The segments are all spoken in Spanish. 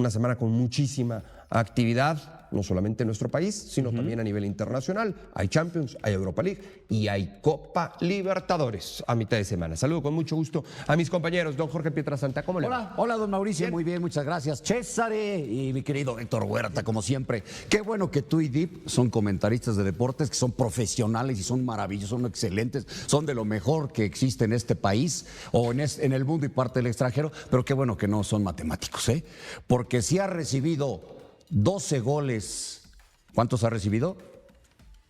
Una semana con muchísima actividad, no solamente en nuestro país, sino también a nivel internacional. Hay Champions, hay Europa League y hay Copa Libertadores a mitad de semana. Saludo con mucho gusto a mis compañeros. Don Jorge Pietrasanta, ¿cómo le va? Hola, don Mauricio, Bien. muy bien, muchas gracias. Césare y mi querido Héctor Huerta, como siempre. Qué bueno que tú y Dip son comentaristas de deportes, que son profesionales y son maravillosos, son excelentes, son de lo mejor que existe en este país o en el mundo y parte del extranjero, pero qué bueno que no son matemáticos, ¿eh? Porque si ha recibido 12 goles, ¿cuántos ha recibido?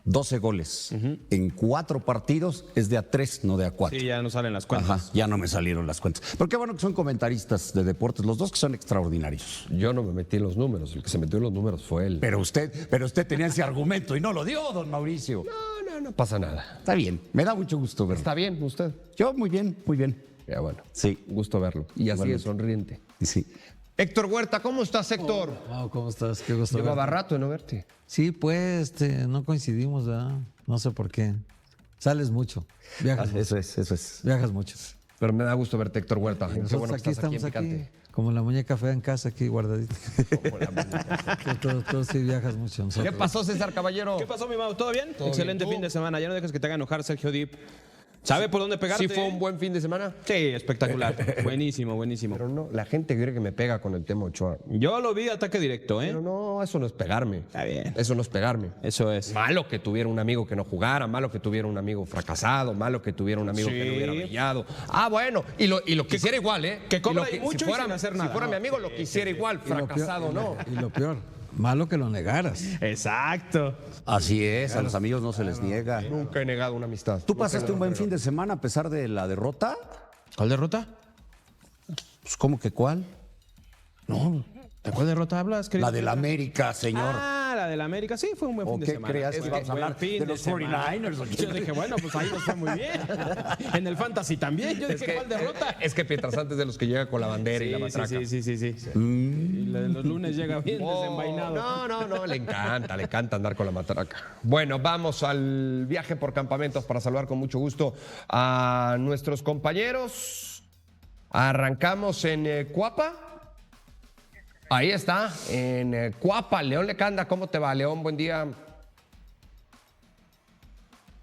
12 goles en 4 partidos, es de a 3, no de a 4. Sí, ya no salen las cuentas. Ajá, ya no me salieron las cuentas. Pero qué bueno que son comentaristas de deportes, los dos que son extraordinarios. Yo no me metí en los números, el que se metió en los números fue él. Pero usted tenía ese argumento y no lo dio, don Mauricio. No pasa nada. Está bien, me da mucho gusto verlo. ¿Está bien usted? Yo muy bien, muy bien. Ya bueno, Sí. gusto verlo. Y así es, sonriente. Sí. Héctor Huerta, ¿cómo estás, Héctor? Wow, ¿cómo estás? Qué gusto Llevaba verte. rato de no verte. Sí, pues no coincidimos, ¿verdad? No sé por qué. Sales mucho. Viajas mucho. Eso es. Viajas mucho. Pero me da gusto verte, Héctor Huerta. Qué Nosotros bueno que estás aquí en Picante. como la muñeca fea en casa, aquí guardadita. Tú sí viajas mucho. ¿Qué nosotros. pasó, César Caballero? ¿Qué pasó, mi Mau? ¿Todo bien? ¿Todo Excelente bien, tú? fin de semana. Ya no dejes que te haga enojar, Sergio Dip. ¿Sabe por dónde pegarte? ¿Sí fue un buen fin de semana? Sí, espectacular. Buenísimo, buenísimo. Pero no, la gente cree que me pega con el tema Ochoa. Yo lo vi de ataque directo, ¿eh? Pero no, eso no es pegarme. Está bien. Eso no es pegarme. Eso es. Malo que tuviera un amigo que no jugara, malo que tuviera un amigo fracasado, malo que tuviera un amigo que no hubiera brillado. Ah, bueno, y lo quisiera igual, ¿eh? que cobra Y ahí mucho y sin hacer nada. Si fuera mi amigo, lo quisiera igual, Y lo peor- fracasado no. Y lo peor, malo que lo negaras. Exacto. Así es, a los amigos no se les niega. Nunca he negado una amistad. ¿Tú pasaste un buen fin de semana a pesar de la derrota? ¿Cuál derrota? Pues, ¿cómo que cuál? No. ¿De cuál derrota hablas, querido? La del América, señor. Ah, la del América. Sí, fue un buen ¿O fin de qué semana. creas que Fue vamos a buen hablar fin de los semana. 49ers? ¿O qué? Yo dije, bueno, pues ahí nos fue muy bien. En el Fantasy también. Yo dije, ¿cuál derrota? Es que Pietrasanta es de los que llega con la bandera y la matraca. Sí. Y los lunes llega bien desenvainado. No, le encanta andar con la matraca. Bueno, vamos al viaje por campamentos para saludar con mucho gusto a nuestros compañeros. Arrancamos en Cuapa. Ahí está, en Cuapa, León Lecanda. ¿Cómo te va, León? Buen día.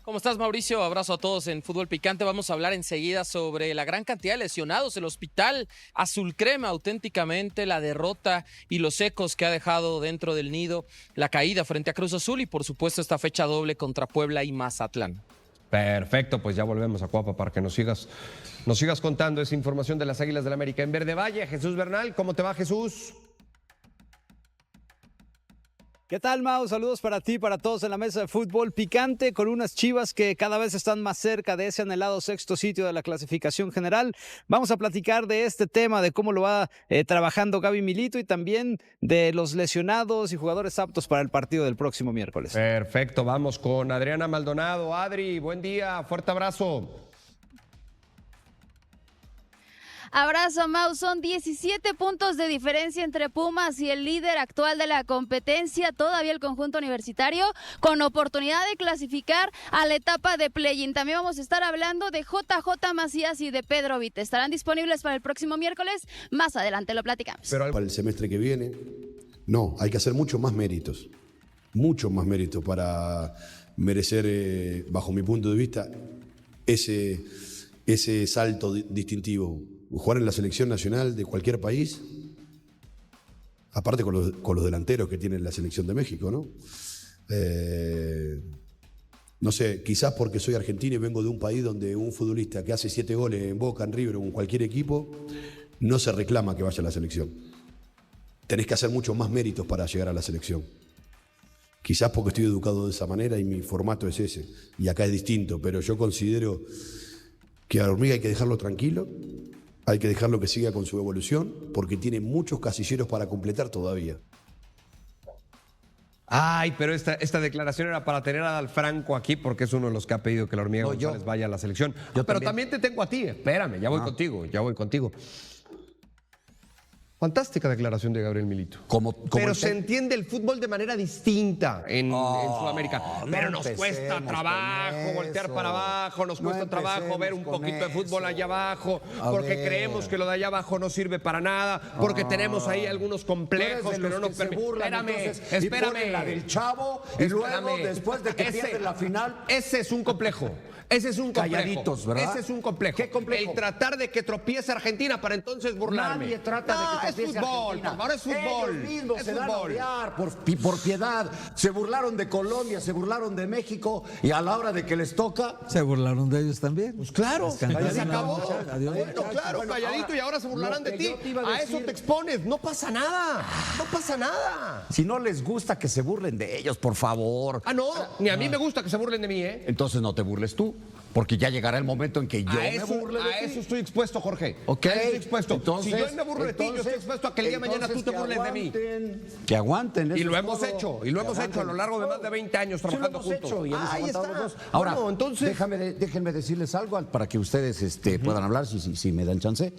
¿Cómo estás, Mauricio? Abrazo a todos en Fútbol Picante. Vamos a hablar enseguida sobre la gran cantidad de lesionados, el hospital azul crema auténticamente, la derrota y los ecos que ha dejado dentro del nido, la caída frente a Cruz Azul y por supuesto esta fecha doble contra Puebla y Mazatlán. Perfecto, pues ya volvemos a Cuapa para que nos sigas contando esa información de las Águilas del América. En Verde Valle, Jesús Bernal, ¿cómo te va, Jesús? ¿Qué tal, Mau? Saludos para ti, para todos en la mesa de Fútbol Picante, con unas Chivas que cada vez están más cerca de ese anhelado sexto sitio de la clasificación general. Vamos a platicar de este tema, de cómo lo va trabajando Gaby Milito y también de los lesionados y jugadores aptos para el partido del próximo miércoles. Perfecto, vamos con Adriana Maldonado. Adri, buen día, fuerte abrazo. Abrazo, Mau. Son 17 puntos de diferencia entre Pumas y el líder actual de la competencia, todavía el conjunto universitario, con oportunidad de clasificar a la etapa de play-in. También vamos a estar hablando de JJ Macías y de Pedro Vite. Estarán disponibles para el próximo miércoles. Más adelante lo platicamos. Para el semestre que viene, no, hay que hacer mucho más méritos para merecer, bajo mi punto de vista, ese salto distintivo. Jugar en la selección nacional de cualquier país, aparte con los delanteros que tiene la selección de México, ¿no? No sé, quizás porque soy argentino y vengo de un país donde un futbolista que hace 7 goles en Boca, en River o en cualquier equipo, no se reclama que vaya a la selección. Tenés que hacer muchos más méritos para llegar a la selección. Quizás porque estoy educado de esa manera y mi formato es ese. Y acá es distinto, pero yo considero que a la hormiga hay que dejarlo tranquilo, hay que dejarlo que siga con su evolución, porque tiene muchos casilleros para completar todavía. Ay, pero esta declaración era para tener a Dalfranco aquí porque es uno de los que ha pedido que la hormiga González vaya a la selección. Pero también te tengo a ti, espérame, ya voy contigo. Fantástica declaración de Gabriel Milito. Pero se entiende el fútbol de manera distinta en Sudamérica. Pero nos cuesta trabajo voltear para abajo, nos cuesta trabajo ver un poquito de fútbol allá abajo, porque creemos que lo de allá abajo no sirve para nada, porque tenemos ahí algunos complejos que no nos permiten. Espérame. La del Chavo y luego, después de que pierden la final. Ese es un complejo. Ese es un complejo. Calladitos, ¿verdad? Ese es un complejo. ¿Qué complejo? El tratar de que tropiece Argentina para entonces burlarme. Nadie trata de que tropiece es fútbol, Argentina. por favor, es fútbol. Ellos mismos es se dan a fútbol. odiar por piedad. Se burlaron de Colombia, se burlaron de México y a la hora de que les toca... Se burlaron de ellos también. Pues claro, Les cantaron se a la acabó. muchacha. Adiós, Bueno, muchacha. claro, Bueno, calladito ahora, y ahora se burlarán lo de que ti. yo te iba a A eso decir- te expones. No pasa nada. No pasa nada. Si no les gusta que se burlen de ellos, por favor. Ah, no. Ni a mí me gusta que se burlen de mí, ¿eh? Entonces no te burles tú, porque ya llegará el momento en que yo me burle de a ti. eso estoy expuesto, Jorge. Ok. A eso estoy expuesto. Entonces, si yo me burlo de ti, yo estoy expuesto a que el día de mañana tú te burles de mí. Que aguanten. Y eso lo es hemos todo. hecho, y lo hemos Que hecho a lo largo de más de 20 años Sí, lo trabajando hemos juntos. hecho y hemos Ahí aguantado está. los dos. Ahora, Bueno, entonces, déjenme decirles algo para que ustedes puedan hablar, si me dan chance.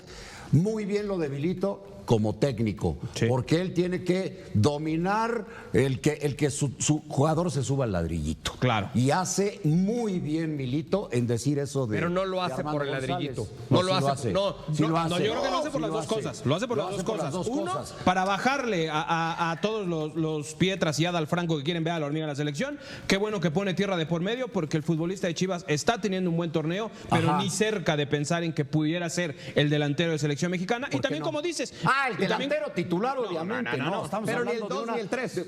Muy bien lo de Milito como técnico, porque él tiene que dominar el que su jugador se suba al ladrillito. Claro. Y hace muy bien Milito en decir eso de... pero no lo de hace Armando por el González. ladrillito. No lo sí hace. No, Sí lo No, hace. yo creo que lo hace por Sí las lo dos hace. cosas. Lo hace por las dos cosas. Uno, cosas. para bajarle a todos los Pietras y Adal Franco que quieren ver a la hormiga en la selección. Qué bueno que pone tierra de por medio, porque el futbolista de Chivas está teniendo un buen torneo, pero Ajá. ni cerca de pensar en que pudiera ser el delantero de selección mexicana. Y también, como dices. Ah, el y también- delantero titular, obviamente. No, estamos pero ni el hablando 2 de ni el 3.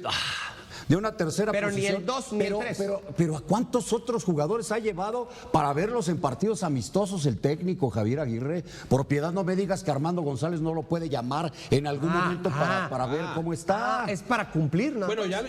de una tercera Pero ni posición. el 2 ni el 3. Pero ¿a cuántos otros jugadores ha llevado para verlos en partidos amistosos el técnico Javier Aguirre? Por piedad no me digas que Armando González no lo puede llamar en algún momento para ver cómo está. Es para cumplir, ¿no? Bueno, ya lo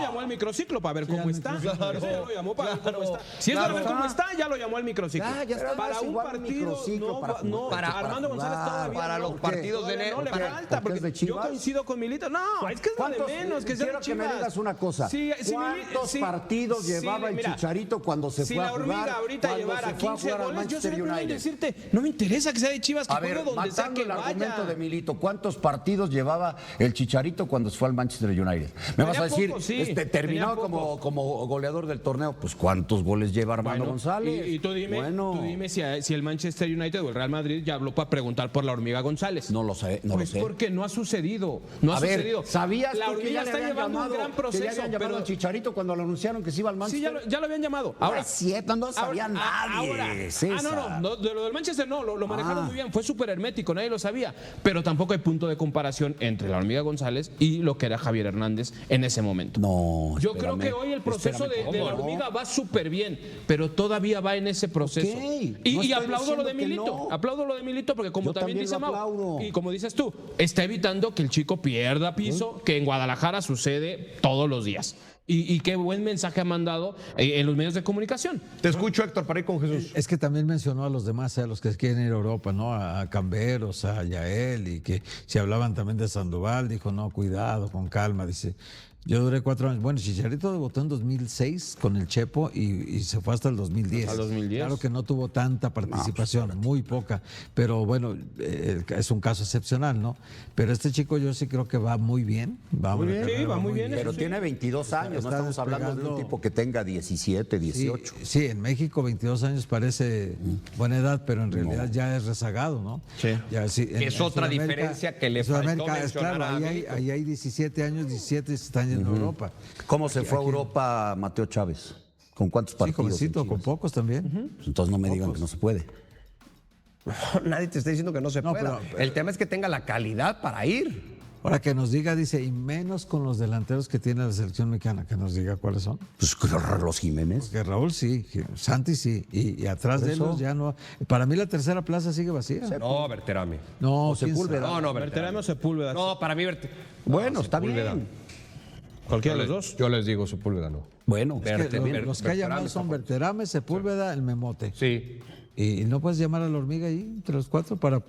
llamó al microciclo para ver cómo está. Eso ya lo llamó para ver cómo está. Si es para ver cómo está, ya lo llamó al microciclo. Ya está. Para un igual partido, microciclo para Armando González todavía para no. los partidos de No le para- falta, porque es de porque yo Chivas. coincido con Milito. No, es que es lo de menos, que sea de Quiero que me Chivas. digas una cosa. ¿Cuántos partidos llevaba el mira, Chicharito cuando se si fue a la jugar? hormiga ahorita cuando llevara se fue a 15 jugar al goles, yo Manchester sería el primero en United? decirte, no me interesa que sea de Chivas, que A juegue ver, donde sea matando que el argumento vaya. de Milito, ¿cuántos partidos llevaba el Chicharito cuando se fue al Manchester United? Me vas a decir, poco, sí, terminó tenía poco. como goleador del torneo. Pues ¿cuántos goles lleva Armando González? Y tú dime si el Manchester United o el Real Madrid ya habló para preguntar por la hormiga González. No lo sé, no Pues lo sé. porque no ha sucedido. No ha A ver, sucedido. ¿sabías la tú que hormiga ya le está habían llevando llamado, un gran que proceso? ya habían llamado pero al Chicharito cuando lo anunciaron que se iba al sí, Manchester? ya lo habían llamado. Ahora, es cierto, no sabía nadie, César. no, de lo del Manchester no, lo manejaron muy bien, fue súper hermético, nadie lo sabía, pero tampoco hay punto de comparación entre la hormiga González y lo que era Javier Hernández en ese momento. No, Yo creo que hoy el proceso de la hormiga va súper bien, pero todavía va en ese proceso. Ok, Y, no y estoy aplaudo lo de diciendo que Milito, no. aplaudo lo de Milito porque como Yo también también dice lo Mau, aplaudo. y como dices tú, está evitando que el chico pierda piso, que en Guadalajara sucede todos los días. Y qué buen mensaje ha mandado en los medios de comunicación. Te escucho, Héctor, para ir con Jesús. Es que también mencionó a los demás, a los que quieren ir a Europa, ¿no? A Camberos, a Yael, y que si hablaban también de Sandoval, dijo, no, cuidado, con calma, dice. Yo duré 4 años. Bueno, Chicharito debutó en 2006 con el Chepo y se fue hasta el 2010. Hasta el 2010. Claro que no tuvo tanta participación, muy poca. Pero bueno, es un caso excepcional, ¿no? Pero este chico yo sí creo que va muy bien. Va muy bien. Sí, va muy bien. Pero tiene 22 años, no Está estamos hablando de un despegando. tipo que tenga 17, 18. Sí, en México 22 años parece buena edad, pero en realidad ya es rezagado, ¿no? Sí. Ya, sí, Es otra Sudamérica- diferencia que le en Sudamérica, faltó es claro, mencionar a ahí hay 17 años, 17 se están yendo a Europa. ¿Cómo se fue a Europa Mateo Chávez? ¿Con cuántos Sí, partidos? jovencito, en con Chivas? pocos también. Entonces no me digan que no se puede. Nadie te está diciendo que no se No, pueda. pero- El tema es que tenga la calidad para ir. Ahora que nos diga, dice, y menos con los delanteros que tiene la selección mexicana, que nos diga cuáles son. Pues los Jiménez. Que Raúl sí, que Santi sí, y atrás de ellos ya no. Para mí la tercera plaza sigue vacía. No, Berterame. No, quién Sepúlveda. sabe. No, Berterame o Sepúlveda. No, para mí Bueno, está bien. Cualquiera de los dos. Yo les digo Sepúlveda, no. Bueno, Es que los que ha Berterame llamado son Berterame, Sepúlveda, el Memote. Sí. ¿Y no puedes llamar a la hormiga ahí, entre los cuatro, para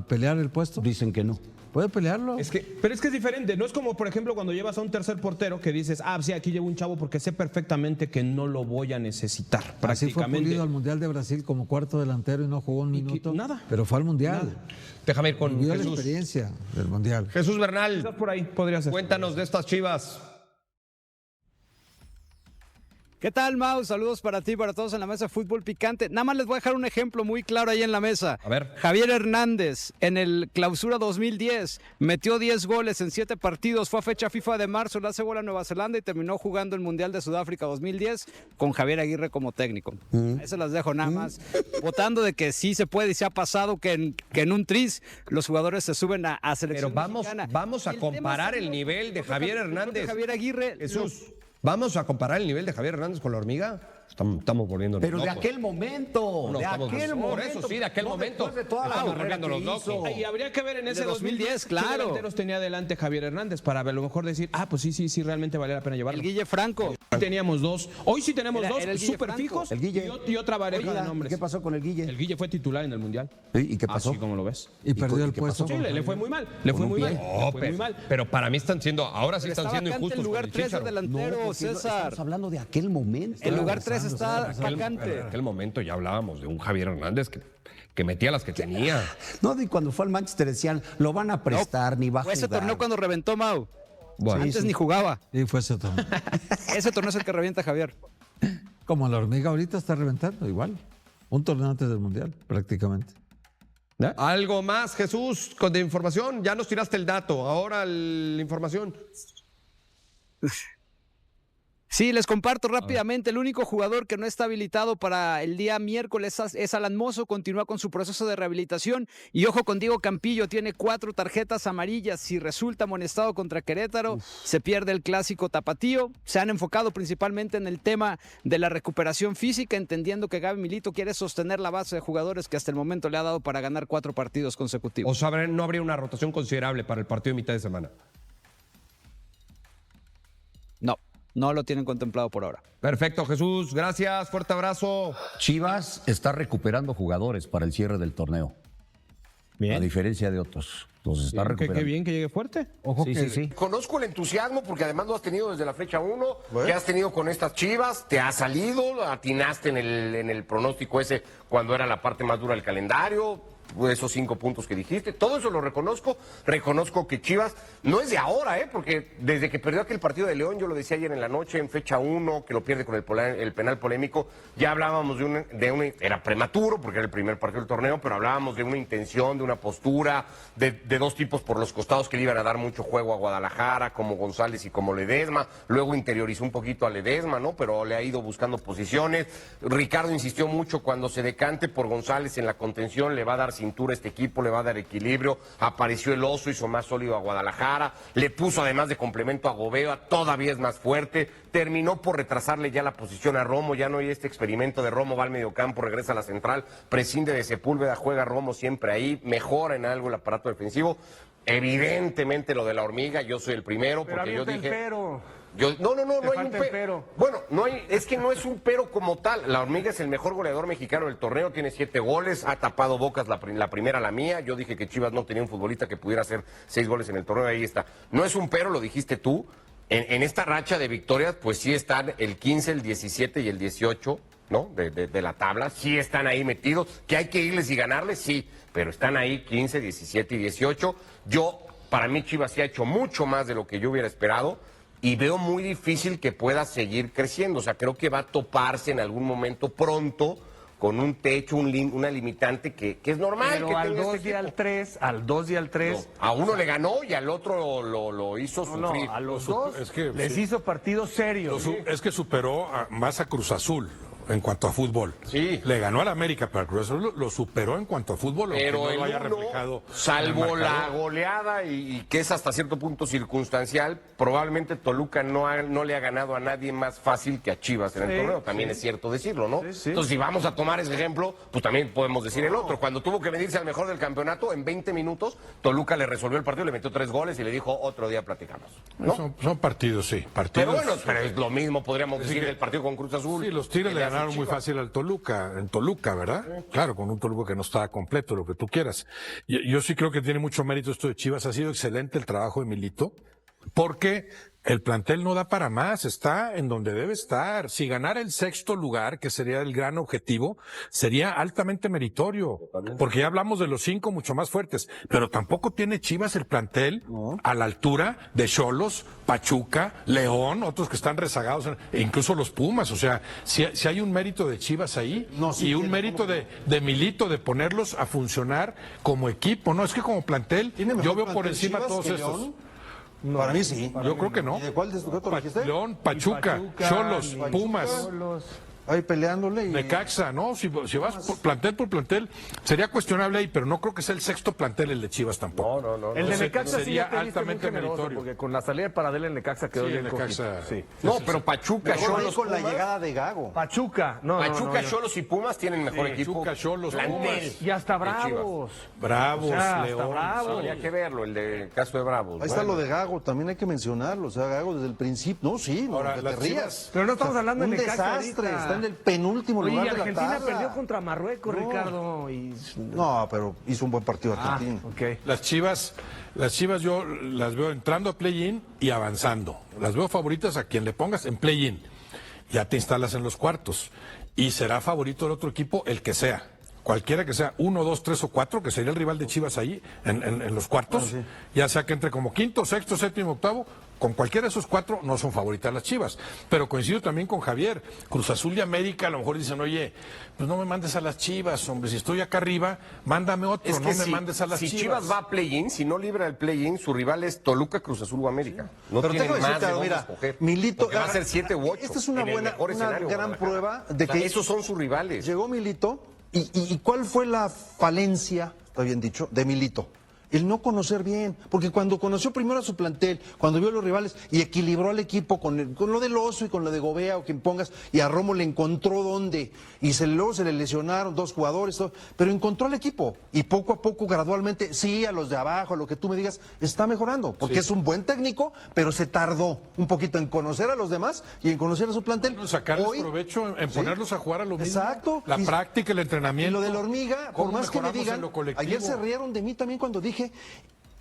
pelear el puesto? dicen que no. puede pelearlo. Pero es que es diferente, no es como por ejemplo cuando llevas a un tercer portero que dices, sí, aquí llevo un chavo porque sé perfectamente que no lo voy a necesitar. Así fue Prácticamente. Pulido al Mundial de Brasil como cuarto delantero y no jugó un minuto. Nada. Pero fue al Mundial. Déjame ir con Vivió la Jesús. experiencia del Mundial. Jesús Bernal, Quizás por ahí podría ser. cuéntanos de estas Chivas. ¿Qué tal, Mau? Saludos para ti, para todos en la mesa de Fútbol Picante. Nada más les voy a dejar un ejemplo muy claro ahí en la mesa. A ver. Javier Hernández, en el Clausura 2010, metió 10 goles en 7 partidos. Fue a fecha FIFA de marzo, le hace gol a Nueva Zelanda y terminó jugando el Mundial de Sudáfrica 2010 con Javier Aguirre como técnico. Ahí se las dejo nada más. Votando de que sí se puede y se ha pasado que en un tris los jugadores se suben a selección Pero mexicana. vamos a Y el tema comparar es el nivel de Javier Hernández. Javier Aguirre. Jesús, ¿vamos a comparar el nivel de Javier Hernández con la hormiga? Estamos volviéndonos Pero de locos. aquel momento, No, de estamos aquel por momento. eso sí, de aquel no momento. después de toda la Estamos carrera volviéndonos que locos. hizo. Y habría que ver en ese De 2010, claro. qué delanteros tenía adelante Javier Hernández para a lo mejor decir, pues sí, realmente valía la pena llevarlo. El Guille Franco. Teníamos dos. Hoy sí tenemos dos era el Guille súper Franco. fijos El Guille. y otra pareja de nombres. ¿Qué pasó con el Guille? El Guille fue titular en el Mundial. ¿Y qué pasó? Así como lo ves. Y perdió el qué puesto. pasó? Sí, le fue muy mal. Le fue un muy pie. mal. No, Le fue muy mal. pero para mí ahora sí están Está siendo vacante injustos. el lugar con el 3 Chícharo. delantero, porque César. Estamos hablando de aquel momento. El lugar 3 está En vacante. aquel momento ya hablábamos de un Javier Hernández que metía las que tenía. No, y cuando fue al Manchester decían, lo van a prestar, ni va a Fue ese jugar. torneo cuando reventó Mau. Bueno, Antes ni jugaba. Y fue ese torneo. Ese torneo es el que revienta Javier. Como la hormiga ahorita está reventando, igual. Un torneo antes del Mundial, prácticamente. ¿Algo más, Jesús, de información? Ya nos tiraste el dato, ahora la información. Sí, les comparto rápidamente. El único jugador que no está habilitado para el día miércoles es Alan Mozo. Continúa con su proceso de rehabilitación. Y ojo con Diego Campillo, tiene 4 tarjetas amarillas. Si resulta amonestado contra Querétaro, se pierde el clásico tapatío. Se han enfocado principalmente en el tema de la recuperación física, entendiendo que Gaby Milito quiere sostener la base de jugadores que hasta el momento le ha dado para ganar 4 partidos consecutivos. O sea, no habría una rotación considerable para el partido de mitad de semana. No lo tienen contemplado por ahora. Perfecto, Jesús. Gracias. Fuerte abrazo. Chivas está recuperando jugadores para el cierre del torneo. Bien. A diferencia de otros. Los está recuperando. Qué bien que llegue fuerte. Ojo Sí, que sí. Conozco el entusiasmo porque además lo has tenido desde la fecha 1, que has tenido con estas Chivas, te ha salido, atinaste en el pronóstico ese cuando era la parte más dura del calendario, esos 5 puntos que dijiste, todo eso lo reconozco que Chivas no es de ahora, porque desde que perdió aquel partido de León, yo lo decía ayer en la noche, en fecha 1, que lo pierde con el penal polémico, ya hablábamos de una era prematuro porque era el primer partido del torneo, pero hablábamos de una intención, de una postura, de 2 tipos por los costados que le iban a dar mucho juego a Guadalajara, como González y como Ledesma, luego interiorizó un poquito a Ledesma, ¿no? Pero le ha ido buscando posiciones, Ricardo insistió mucho cuando se decante por González en la contención, le va a dar cintura a este equipo, le va a dar equilibrio, apareció el Oso, hizo más sólido a Guadalajara, le puso además de complemento a Gobea, todavía es más fuerte, terminó por retrasarle ya la posición a Romo, ya no hay este experimento de Romo, va al mediocampo, regresa a la central, prescinde de Sepúlveda, juega Romo siempre ahí, mejora en algo el aparato defensivo, evidentemente lo de la hormiga, yo soy el primero, porque yo dije... No hay un pero. Bueno, es que no es un pero como tal. La hormiga es el mejor goleador mexicano del torneo, tiene 7 goles, ha tapado bocas la primera, la mía. Yo dije que Chivas no tenía un futbolista que pudiera hacer 6 goles en el torneo, ahí está. No es un pero, lo dijiste tú. En esta racha de victorias, pues sí están el 15, el 17 y el 18, ¿no? De la tabla, sí están ahí metidos. Que hay que irles y ganarles, sí, pero están ahí 15, 17 y 18. Para mí Chivas sí ha hecho mucho más de lo que yo hubiera esperado. Y veo muy difícil que pueda seguir creciendo. O sea, creo que va a toparse en algún momento pronto con un techo, una limitante que es normal. Pero que al tenga 2 este y al equipo. 3, al 2 y al 3. No, a uno le ganó y al otro lo hizo sufrir. No, a los dos es que, les sí. hizo partidos serios. Es que superó más a Cruz Azul en cuanto a fútbol. Sí. Le ganó al América, pero Cruz Azul lo superó en cuanto a fútbol, aunque Pero no el lo haya uno, reflejado. salvo en el la marcador. goleada y que es hasta cierto punto circunstancial, probablemente Toluca no le ha ganado a nadie más fácil que a Chivas en el torneo. También es cierto decirlo, ¿no? Sí. Entonces, si vamos a tomar ese ejemplo, pues también podemos decir el otro. Cuando tuvo que medirse al mejor del campeonato, en 20 minutos, Toluca le resolvió el partido, le metió 3 goles y le dijo, otro día platicamos. ¿no? Son partidos, sí. Partidos, Pero bueno, pero es lo mismo podríamos decir del partido con Cruz Azul. Sí, los Tigres el le de hace ganaron muy fácil al Toluca, en Toluca, ¿verdad? Claro, con un Toluca que no estaba completo, lo que tú quieras. Yo sí creo que tiene mucho mérito esto de Chivas. Ha sido excelente el trabajo de Milito, porque el plantel no da para más, está en donde debe estar. Si ganara el 6º lugar, que sería el gran objetivo, sería altamente meritorio, porque ya hablamos de los 5 mucho más fuertes, pero tampoco tiene Chivas el plantel a la altura de Xolos, Pachuca, León, otros que están rezagados, e incluso los Pumas. O sea, si hay un mérito de Chivas ahí, y un mérito de Milito de ponerlos a funcionar como equipo. No, es que como plantel, yo veo por encima a todos estos. No, para mí sí. Yo creo que no. ¿Y de cuál de estos lo dijiste? León, Pachuca, Xolos, Pumas. Ahí peleándole. Necaxa, ¿no? Si vas por plantel, sería cuestionable ahí, pero no creo que sea el 6º plantel el de Chivas tampoco. No. El de Necaxa sería sí altamente meritorio. Porque con la salida de Paradela en Necaxa quedó bien Necaxa, sí. No, pero Pachuca, Xolos, con la Pumas. llegada de Gago. Pachuca, Xolos y Pumas tienen mejor equipo. Pachuca, Xolos, Pumas. Y hasta Bravos. Bravos, León. Habría que verlo, el caso de Bravos. Ahí está lo de Gago, también hay que mencionarlo. O sea, Gago desde el principio. No, sí, Ahora, no, que te rías. Pero no estamos hablando de un Necaxa desastre, ahorita. está en el penúltimo Oye, lugar de la Argentina tabla. perdió contra Marruecos, Ricardo. No, pero hizo un buen partido Argentina. Ok. Las Chivas yo las veo entrando a play-in y avanzando. Las veo favoritas a quien le pongas en play-in. Ya te instalas en los cuartos. Y será favorito del otro equipo el que sea. Cualquiera que sea, 1, 2, 3 o 4, que sería el rival de Chivas ahí, en los cuartos. Ya sea que entre como quinto, sexto, séptimo, octavo. Con cualquiera de esos 4 no son favoritas las Chivas. Pero coincido también con Javier. Cruz Azul y América a lo mejor dicen, oye, pues no me mandes a las Chivas, hombre. Si estoy acá arriba, mándame otro, no me mandes a las Chivas. Si Chivas va a play-in, si no libra el play-in, su rival es Toluca, Cruz Azul o América. No Pero tienen déjame más de decirte, dónde mira, escoger. Milito, Porque va a ser 7 u 8. Esta es una buena, una gran prueba de que esos son sus rivales. Llegó Milito y ¿cuál fue la falencia, está bien dicho, de Milito? El no conocer bien, porque cuando conoció primero a su plantel, cuando vio a los rivales y equilibró al equipo con lo del Oso y con lo de Gobea o quien pongas, y a Romo le encontró dónde, y luego se le lesionaron 2 jugadores, todo, pero encontró al equipo, y poco a poco, gradualmente, sí, a los de abajo, a lo que tú me digas, está mejorando, porque es un buen técnico, pero se tardó un poquito en conocer a los demás y en conocer a su plantel. Bueno, sacarles provecho en ponerlos a jugar a lo mismo. Exacto. La práctica, el entrenamiento. Y lo de la hormiga, por más que me digan, ayer se rieron de mí también cuando dije,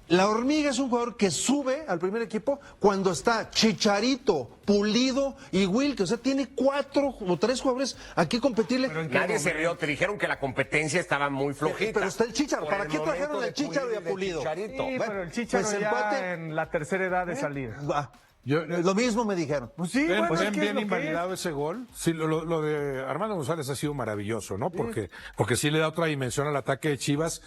la hormiga es un jugador que sube al primer equipo cuando está Chicharito, Pulido y Wilke. O sea, tiene 4 o 3 jugadores a qué competirle. Nadie se rió, te dijeron que la competencia estaba muy flojita. Pero está el Chicharo. ¿Para qué trajeron al Chicharo y a Pulido? Sí, pero el Chicharo pues ya en la tercera edad de salida. Lo mismo me dijeron. Pues sí, bueno, es que bien es invalidado ese gol. Sí, lo de Armando González ha sido maravilloso, ¿no? Porque sí le da otra dimensión al ataque de Chivas,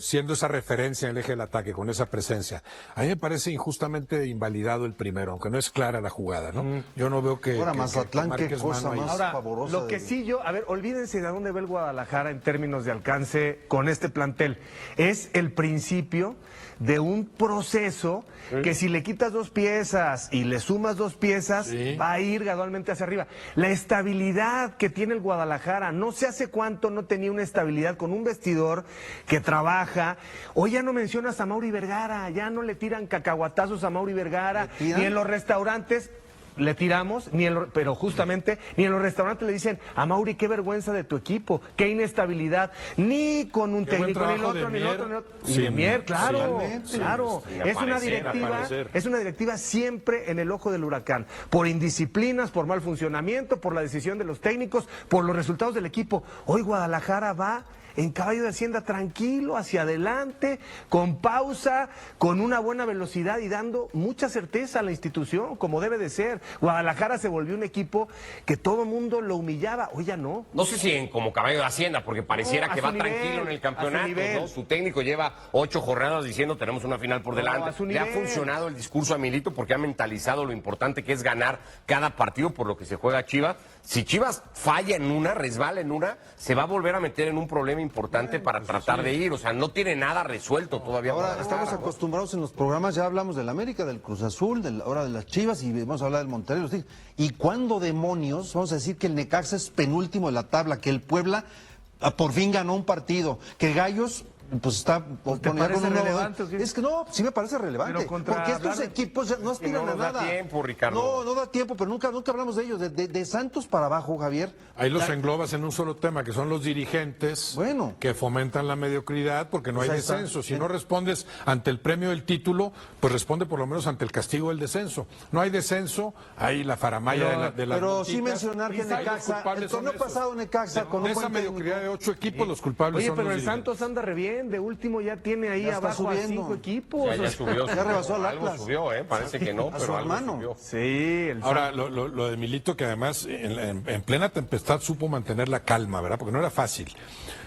siendo esa referencia en el eje del ataque, con esa presencia. A mí me parece injustamente invalidado el primero, aunque no es clara la jugada, ¿no? Yo no veo que. Ahora, Mazatlán, qué cosa más favorosa. Lo que sí yo, a ver, olvídense de dónde ve el Guadalajara en términos de alcance con este plantel. Es el principio de un proceso que si le quitas 2 piezas y le sumas 2 piezas, va a ir gradualmente hacia arriba. La estabilidad que tiene el Guadalajara, no sé hace cuánto no tenía una estabilidad con un vestidor que trabaja. Hoy ya no mencionas a Mauri Vergara, ya no le tiran cacahuatazos a Mauri Vergara, ni en los restaurantes le tiramos, pero justamente ni en los restaurantes le dicen a Mauri, qué vergüenza de tu equipo, qué inestabilidad, ni con un técnico, ni el otro, ni el otro, ni el otro. Y de Mier, claro, claro. Es una directiva siempre en el ojo del huracán, por indisciplinas, por mal funcionamiento, por la decisión de los técnicos, por los resultados del equipo. Hoy Guadalajara va en caballo de Hacienda tranquilo, hacia adelante, con pausa, con una buena velocidad y dando mucha certeza a la institución, como debe de ser. Guadalajara se volvió un equipo que todo mundo lo humillaba, hoy ya no. No sé si como caballo de Hacienda, porque pareciera que va tranquilo en el campeonato, ¿no? Su técnico lleva 8 jornadas diciendo tenemos una final por delante. Le ha funcionado el discurso a Milito porque ha mentalizado lo importante que es ganar cada partido por lo que se juega Chivas. Si Chivas falla en una, resbala en una, se va a volver a meter en un problema importante para tratar de ir. O sea, no tiene nada resuelto todavía. Ahora estamos acostumbrados en los programas, ya hablamos del América, del Cruz Azul, ahora de las Chivas y vamos a hablar del Monterrey. ¿Y cuándo demonios vamos a decir que el Necaxa es penúltimo de la tabla, que el Puebla por fin ganó un partido, que Gallos pues está ¿Te parece relevante o qué? Es que no, sí me parece relevante. Pero contra Porque estos hablar- equipos ya no aspiran no a nos da nada. tiempo, Ricardo. No da tiempo, pero nunca hablamos de ellos. De Santos para abajo, Javier. Ahí los englobas en un solo tema, que son los dirigentes Bueno. que fomentan la mediocridad porque no Pues hay ahí está. descenso. Si no respondes ante el premio del título, pues responde por lo menos ante el castigo del descenso. No hay descenso, hay la faramaya de las Pero sí multitas. mencionar que Quizá los Necaxa, culpables el son torneo esos. pasado Necaxa con De un esa buen mediocridad técnico. de 8 equipos, los culpables Oye, son pero los el dirigentes. Santos anda re bien, de último ya tiene ahí Ya está abajo a subiendo. 5 equipos. Ya o sea, subió. Ya rebasó al Algo Atlas. subió, parece que no, A pero su algo hermano. subió. Sí, el Ahora, lo de Milito, que además en plena tempestad supo mantener la calma, ¿verdad? Porque no era fácil.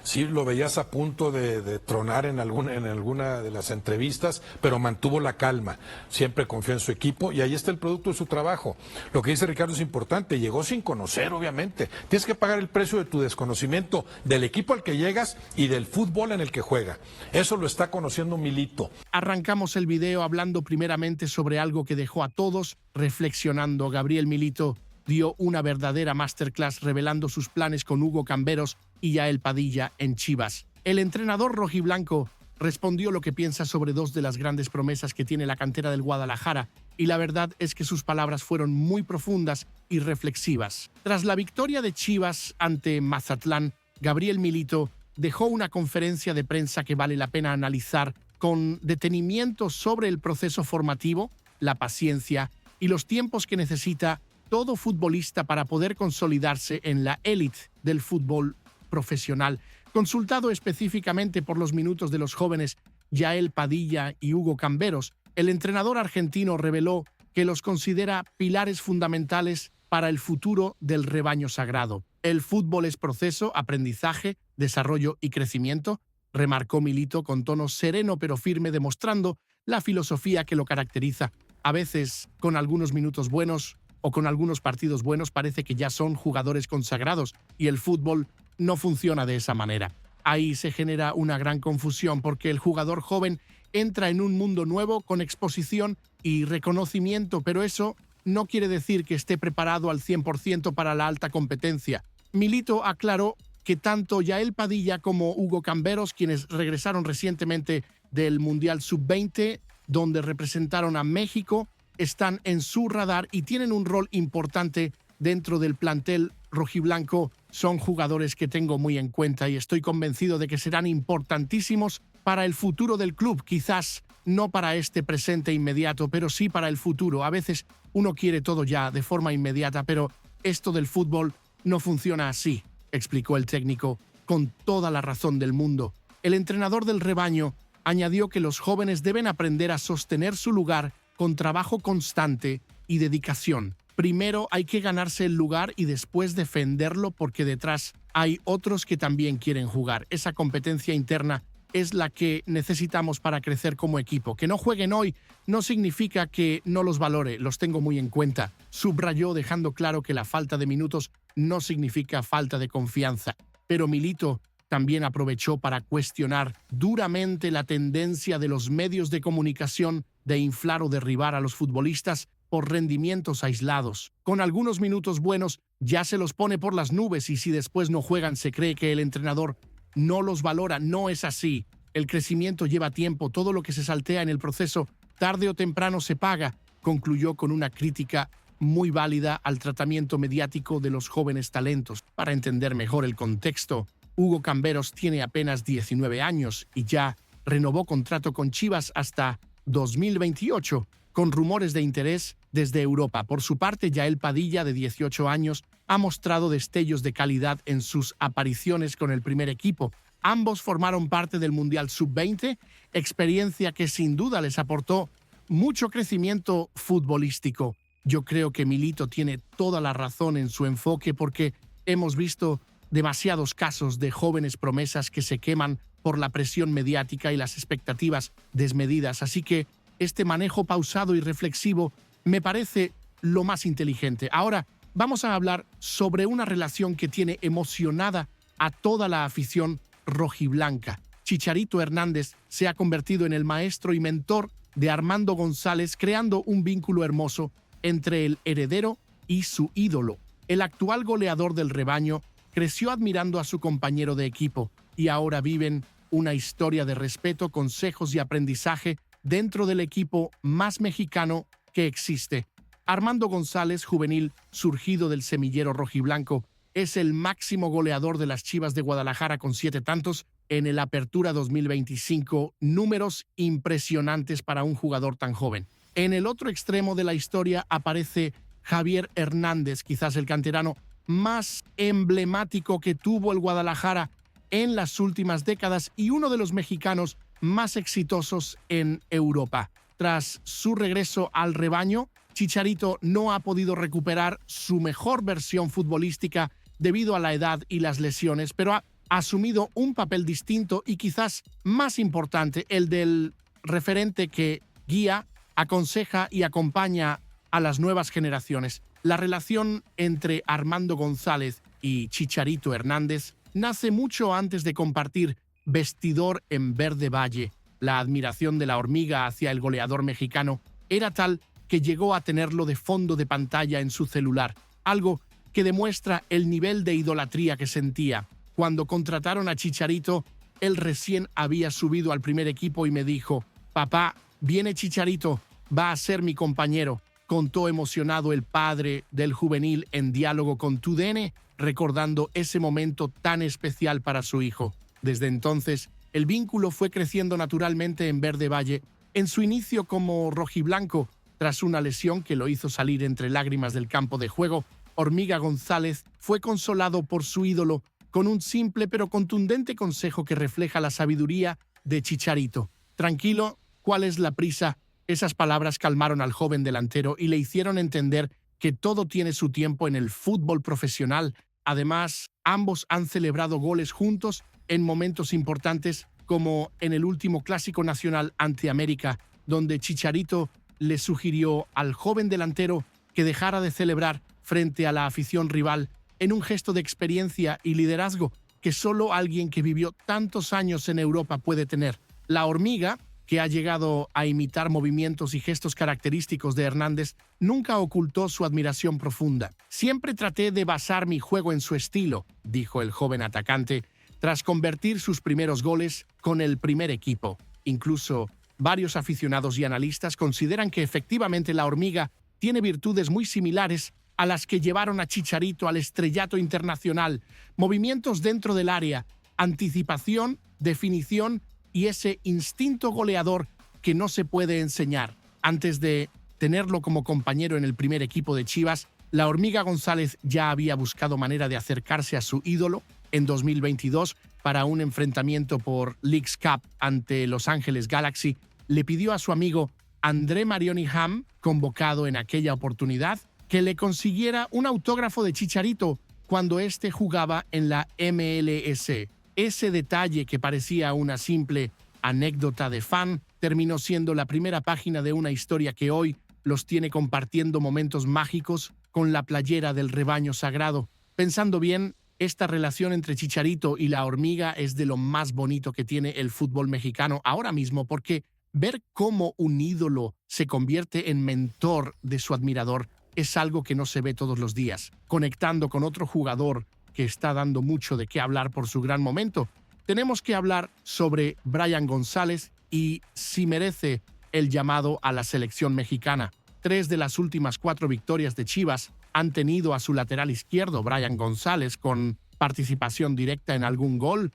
Sí, lo veías a punto de tronar en alguna de las entrevistas, pero mantuvo la calma. Siempre confió en su equipo y ahí está el producto de su trabajo. Lo que dice Ricardo es importante. Llegó sin conocer, obviamente. Tienes que pagar el precio de tu desconocimiento del equipo al que llegas y del fútbol en el que juega. Eso lo está conociendo Milito. Arrancamos el video hablando primeramente sobre algo que dejó a todos reflexionando. Gabriel Milito dio una verdadera masterclass revelando sus planes con Hugo Camberos y Yael Padilla en Chivas. El entrenador rojiblanco respondió lo que piensa sobre dos de las grandes promesas que tiene la cantera del Guadalajara, y la verdad es que sus palabras fueron muy profundas y reflexivas. Tras la victoria de Chivas ante Mazatlán, Gabriel Milito dejó una conferencia de prensa que vale la pena analizar con detenimiento sobre el proceso formativo, la paciencia y los tiempos que necesita todo futbolista para poder consolidarse en la élite del fútbol profesional. Consultado específicamente por los minutos de los jóvenes Yael Padilla y Hugo Camberos, el entrenador argentino reveló que los considera pilares fundamentales para el futuro del rebaño sagrado. El fútbol es proceso, aprendizaje, desarrollo y crecimiento, remarcó Milito con tono sereno pero firme, demostrando la filosofía que lo caracteriza. A veces, con algunos minutos buenos o con algunos partidos buenos, parece que ya son jugadores consagrados y el fútbol no funciona de esa manera. Ahí se genera una gran confusión porque el jugador joven entra en un mundo nuevo con exposición y reconocimiento, pero eso no quiere decir que esté preparado al 100% para la alta competencia. Milito aclaró que tanto Yael Padilla como Hugo Camberos, quienes regresaron recientemente del Mundial Sub-20, donde representaron a México, están en su radar y tienen un rol importante dentro del plantel rojiblanco. Son jugadores que tengo muy en cuenta y estoy convencido de que serán importantísimos para el futuro del club. Quizás no para este presente inmediato, pero sí para el futuro. A veces uno quiere todo ya de forma inmediata, pero esto del fútbol no funciona así, explicó el técnico con toda la razón del mundo. El entrenador del rebaño añadió que los jóvenes deben aprender a sostener su lugar con trabajo constante y dedicación. Primero hay que ganarse el lugar y después defenderlo porque detrás hay otros que también quieren jugar. Esa competencia interna es la que necesitamos para crecer como equipo. Que no jueguen hoy no significa que no los valore, los tengo muy en cuenta. Subrayó dejando claro que la falta de minutos no significa falta de confianza. Pero Milito también aprovechó para cuestionar duramente la tendencia de los medios de comunicación de inflar o derribar a los futbolistas por rendimientos aislados. Con algunos minutos buenos ya se los pone por las nubes y si después no juegan se cree que el entrenador no los valora. No es así. El crecimiento lleva tiempo. Todo lo que se saltea en el proceso tarde o temprano se paga, concluyó con una crítica muy válida al tratamiento mediático de los jóvenes talentos. Para entender mejor el contexto, Hugo Camberos tiene apenas 19 años y ya renovó contrato con Chivas hasta 2028, con rumores de interés desde Europa. Por su parte, Yael Padilla, de 18 años, ha mostrado destellos de calidad en sus apariciones con el primer equipo. Ambos formaron parte del Mundial Sub-20, experiencia que sin duda les aportó mucho crecimiento futbolístico. Yo creo que Milito tiene toda la razón en su enfoque porque hemos visto demasiados casos de jóvenes promesas que se queman por la presión mediática y las expectativas desmedidas. Así que este manejo pausado y reflexivo me parece lo más inteligente. Ahora vamos a hablar sobre una relación que tiene emocionada a toda la afición rojiblanca. Chicharito Hernández se ha convertido en el maestro y mentor de Armando González, creando un vínculo hermoso entre el heredero y su ídolo. El actual goleador del rebaño creció admirando a su compañero de equipo y ahora viven una historia de respeto, consejos y aprendizaje dentro del equipo más mexicano que existe. Armando González, juvenil surgido del semillero rojiblanco, es el máximo goleador de las Chivas de Guadalajara con 7 tantos en el Apertura 2025, números impresionantes para un jugador tan joven. En el otro extremo de la historia aparece Javier Hernández, quizás el canterano más emblemático que tuvo el Guadalajara en las últimas décadas y uno de los mexicanos más exitosos en Europa. Tras su regreso al rebaño, Chicharito no ha podido recuperar su mejor versión futbolística debido a la edad y las lesiones, pero ha asumido un papel distinto y quizás más importante, el del referente que guía, aconseja y acompaña a las nuevas generaciones. La relación entre Armando González y Chicharito Hernández nace mucho antes de compartir vestidor en Verde Valle. La admiración de la hormiga hacia el goleador mexicano era tal que llegó a tenerlo de fondo de pantalla en su celular, algo que demuestra el nivel de idolatría que sentía. Cuando contrataron a Chicharito, él recién había subido al primer equipo y me dijo: «Papá, viene Chicharito, va a ser mi compañero», contó emocionado el padre del juvenil en diálogo con TUDN, recordando ese momento tan especial para su hijo. Desde entonces, el vínculo fue creciendo naturalmente en Verde Valle. En su inicio como rojiblanco, tras una lesión que lo hizo salir entre lágrimas del campo de juego, Hormiga González fue consolado por su ídolo con un simple pero contundente consejo que refleja la sabiduría de Chicharito. «Tranquilo, ¿cuál es la prisa?». Esas palabras calmaron al joven delantero y le hicieron entender que todo tiene su tiempo en el fútbol profesional. Además, ambos han celebrado goles juntos en momentos importantes, como en el último Clásico Nacional ante América, donde Chicharito le sugirió al joven delantero que dejara de celebrar frente a la afición rival en un gesto de experiencia y liderazgo que solo alguien que vivió tantos años en Europa puede tener. La hormiga, que ha llegado a imitar movimientos y gestos característicos de Hernández, nunca ocultó su admiración profunda. «Siempre traté de basar mi juego en su estilo», dijo el joven atacante, tras convertir sus primeros goles con el primer equipo. Incluso varios aficionados y analistas consideran que efectivamente la hormiga tiene virtudes muy similares a las que llevaron a Chicharito al estrellato internacional: movimientos dentro del área, anticipación, definición y ese instinto goleador que no se puede enseñar. Antes de tenerlo como compañero en el primer equipo de Chivas, la hormiga González ya había buscado manera de acercarse a su ídolo. En 2022, para un enfrentamiento por Leagues Cup ante Los Ángeles Galaxy, le pidió a su amigo André Marioni Ham, convocado en aquella oportunidad, que le consiguiera un autógrafo de Chicharito cuando éste jugaba en la MLS. Ese detalle, que parecía una simple anécdota de fan, terminó siendo la primera página de una historia que hoy los tiene compartiendo momentos mágicos con la playera del rebaño sagrado. Pensando bien, esta relación entre Chicharito y la hormiga es de lo más bonito que tiene el fútbol mexicano ahora mismo, porque ver cómo un ídolo se convierte en mentor de su admirador es algo que no se ve todos los días. Conectando con otro jugador que está dando mucho de qué hablar por su gran momento, tenemos que hablar sobre Brian González y si merece el llamado a la selección mexicana. 3 de las últimas 4 victorias de Chivas han tenido a su lateral izquierdo, Brian González, con participación directa en algún gol,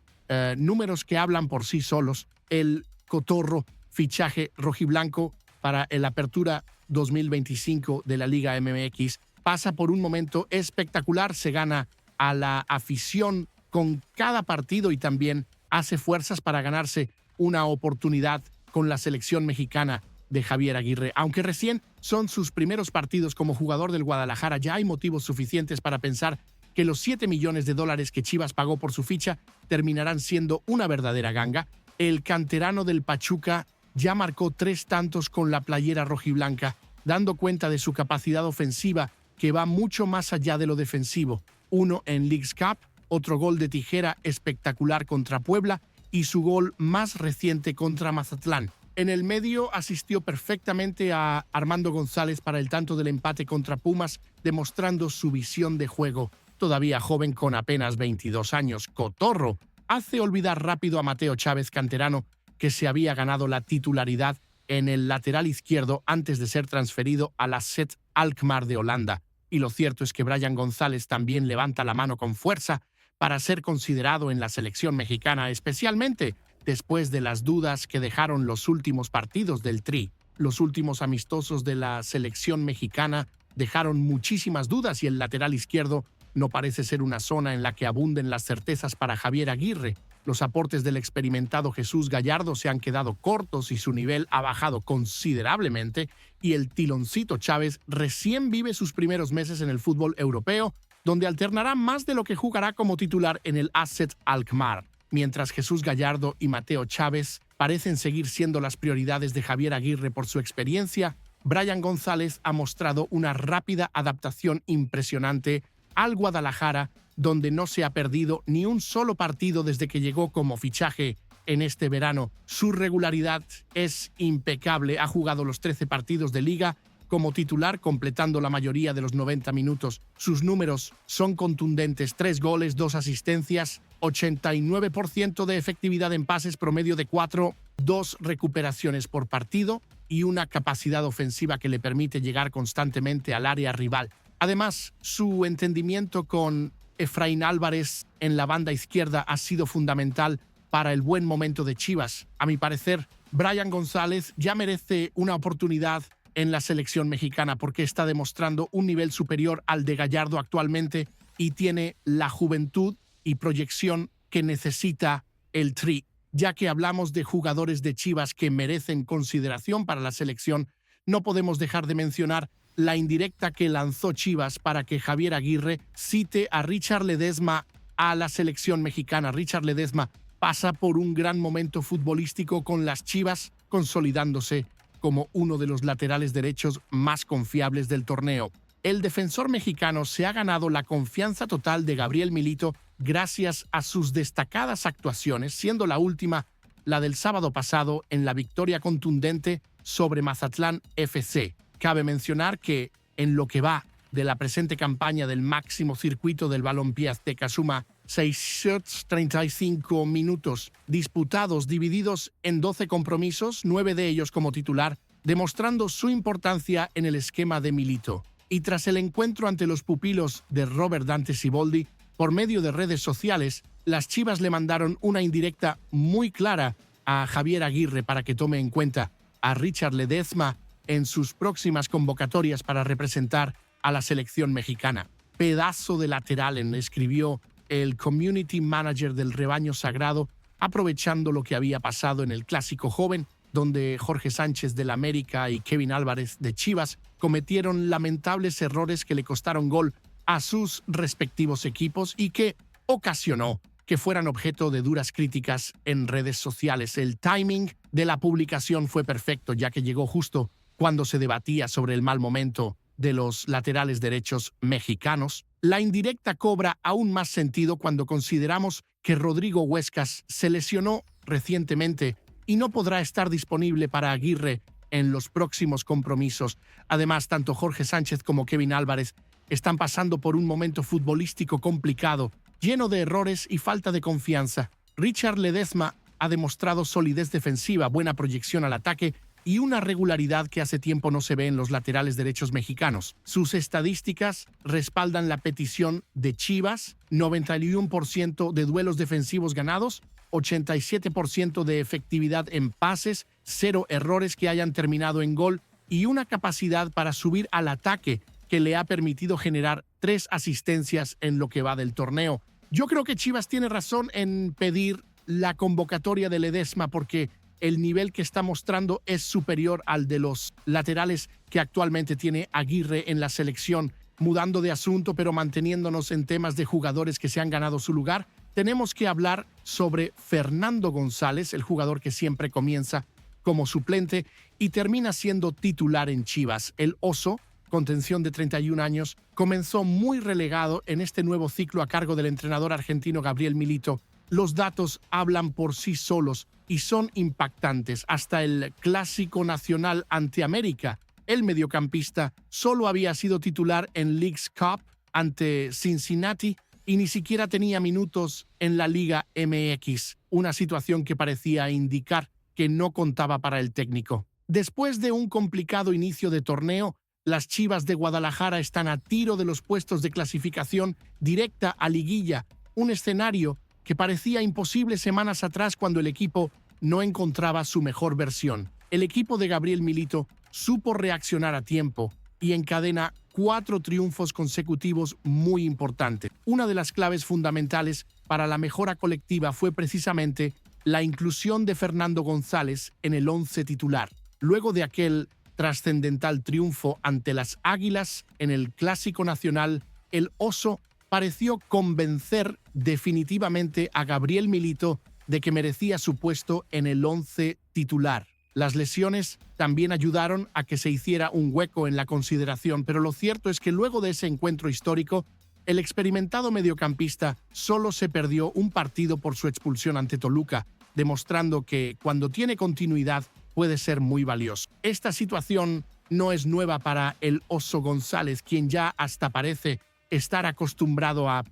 números que hablan por sí solos. El cotorro, fichaje rojiblanco para el Apertura 2025 de la Liga MX, pasa por un momento espectacular, se gana a la afición con cada partido y también hace fuerzas para ganarse una oportunidad con la selección mexicana de Javier Aguirre. Aunque recién son sus primeros partidos como jugador del Guadalajara, ya hay motivos suficientes para pensar que los $7 millones que Chivas pagó por su ficha terminarán siendo una verdadera ganga. El canterano del Pachuca ya marcó 3 tantos con la playera rojiblanca, dando cuenta de su capacidad ofensiva que va mucho más allá de lo defensivo. Uno en Leagues Cup, otro gol de tijera espectacular contra Puebla y su gol más reciente contra Mazatlán. En el medio asistió perfectamente a Armando González para el tanto del empate contra Pumas, demostrando su visión de juego. Todavía joven con apenas 22 años, Cotorro hace olvidar rápido a Mateo Chávez, canterano, que se había ganado la titularidad en el lateral izquierdo antes de ser transferido al AZ Alkmaar de Holanda. Y lo cierto es que Brian González también levanta la mano con fuerza para ser considerado en la selección mexicana, especialmente después de las dudas que dejaron los últimos partidos del Tri. Los últimos amistosos de la selección mexicana dejaron muchísimas dudas y el lateral izquierdo no parece ser una zona en la que abunden las certezas para Javier Aguirre. Los aportes del experimentado Jesús Gallardo se han quedado cortos y su nivel ha bajado considerablemente, y el Tiloncito Chávez recién vive sus primeros meses en el fútbol europeo, donde alternará más de lo que jugará como titular en el AZ Alkmaar. Mientras Jesús Gallardo y Mateo Chávez parecen seguir siendo las prioridades de Javier Aguirre por su experiencia, Brian González ha mostrado una rápida adaptación impresionante al Guadalajara, donde no se ha perdido ni un solo partido desde que llegó como fichaje en este verano. Su regularidad es impecable, ha jugado los 13 partidos de liga como titular, completando la mayoría de los 90 minutos. Sus números son contundentes: 3 goles, 2 asistencias, 89% de efectividad en pases, promedio de 4, 2 recuperaciones por partido y una capacidad ofensiva que le permite llegar constantemente al área rival. Además, su entendimiento con Efraín Álvarez en la banda izquierda ha sido fundamental para el buen momento de Chivas. A mi parecer, Brian González ya merece una oportunidad en la selección mexicana porque está demostrando un nivel superior al de Gallardo actualmente y tiene la juventud y proyección que necesita el Tri. Ya que hablamos de jugadores de Chivas que merecen consideración para la selección, no podemos dejar de mencionar la indirecta que lanzó Chivas para que Javier Aguirre cite a Richard Ledesma a la selección mexicana. Richard Ledesma pasa por un gran momento futbolístico con las Chivas, consolidándose como uno de los laterales derechos más confiables del torneo. El defensor mexicano se ha ganado la confianza total de Gabriel Milito gracias a sus destacadas actuaciones, siendo la última la del sábado pasado en la victoria contundente sobre Mazatlán FC. Cabe mencionar que en lo que va de la presente campaña del máximo circuito del balompié azteca suma 635 minutos disputados, divididos en 12 compromisos, 9 de ellos como titular, demostrando su importancia en el esquema de Milito. Y tras el encuentro ante los pupilos de Robert Dante Siboldi, por medio de redes sociales, las Chivas le mandaron una indirecta muy clara a Javier Aguirre para que tome en cuenta a Richard Ledesma en sus próximas convocatorias para representar a la selección mexicana. Pedazo de lateral, escribió el community manager del Rebaño Sagrado, aprovechando lo que había pasado en el Clásico Joven, donde Jorge Sánchez del América y Kevin Álvarez de Chivas cometieron lamentables errores que le costaron gol a sus respectivos equipos y que ocasionó que fueran objeto de duras críticas en redes sociales. El timing de la publicación fue perfecto, ya que llegó justo cuando se debatía sobre el mal momento de los laterales derechos mexicanos. La indirecta cobra aún más sentido cuando consideramos que Rodrigo Huescas se lesionó recientemente y no podrá estar disponible para Aguirre en los próximos compromisos. Además, tanto Jorge Sánchez como Kevin Álvarez están pasando por un momento futbolístico complicado, lleno de errores y falta de confianza. Richard Ledesma ha demostrado solidez defensiva, buena proyección al ataque y una regularidad que hace tiempo no se ve en los laterales derechos mexicanos. Sus estadísticas respaldan la petición de Chivas: 91% de duelos defensivos ganados, 87% de efectividad en pases, 0 errores que hayan terminado en gol y una capacidad para subir al ataque que le ha permitido generar 3 asistencias en lo que va del torneo. Yo creo que Chivas tiene razón en pedir la convocatoria de Ledesma porque el nivel que está mostrando es superior al de los laterales que actualmente tiene Aguirre en la selección. Mudando de asunto, pero manteniéndonos en temas de jugadores que se han ganado su lugar, tenemos que hablar sobre Fernando González, el jugador que siempre comienza como suplente y termina siendo titular en Chivas. El Oso, contención de 31 años, comenzó muy relegado en este nuevo ciclo a cargo del entrenador argentino Gabriel Milito. Los datos hablan por sí solos y son impactantes. Hasta el Clásico Nacional ante América, el mediocampista solo había sido titular en Leagues Cup ante Cincinnati y ni siquiera tenía minutos en la Liga MX, una situación que parecía indicar que no contaba para el técnico. Después de un complicado inicio de torneo, las Chivas de Guadalajara están a tiro de los puestos de clasificación directa a liguilla, un escenario que parecía imposible semanas atrás cuando el equipo no encontraba su mejor versión. El equipo de Gabriel Milito supo reaccionar a tiempo y encadena 4 triunfos consecutivos muy importantes. Una de las claves fundamentales para la mejora colectiva fue precisamente la inclusión de Fernando González en el 11 titular. Luego de aquel trascendental triunfo ante las Águilas en el Clásico Nacional, el Oso pareció convencer definitivamente a Gabriel Milito de que merecía su puesto en el 11 titular. Las lesiones también ayudaron a que se hiciera un hueco en la consideración, pero lo cierto es que luego de ese encuentro histórico, el experimentado mediocampista solo se perdió un partido por su expulsión ante Toluca, demostrando que cuando tiene continuidad puede ser muy valioso. Esta situación no es nueva para el Oso González, quien ya hasta parece estar acostumbrado a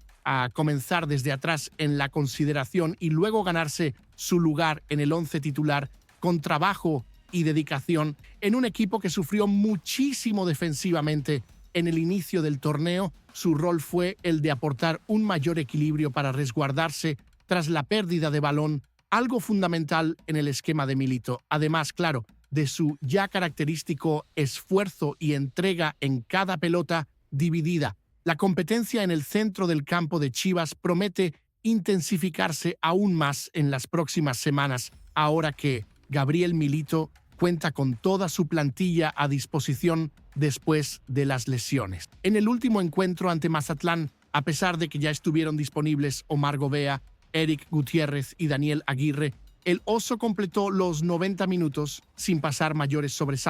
comenzar desde atrás en la consideración y luego ganarse su lugar en el 11 titular con trabajo y dedicación en un equipo que sufrió muchísimo defensivamente en el inicio del torneo. Su rol fue el de aportar un mayor equilibrio para resguardarse tras la pérdida de balón, algo fundamental en el esquema de Milito. Además, claro, de su ya característico esfuerzo y entrega en cada pelota dividida. La competencia en el centro del campo de Chivas promete intensificarse aún más en las próximas semanas, ahora que Gabriel Milito cuenta con toda su plantilla a disposición después de las lesiones. En el último encuentro ante Mazatlán, a pesar de que ya estuvieron disponibles Omar Gobea, Eric Gutiérrez y Daniel Aguirre, el Oso completó los 90 minutos sin pasar mayores sobresaltos.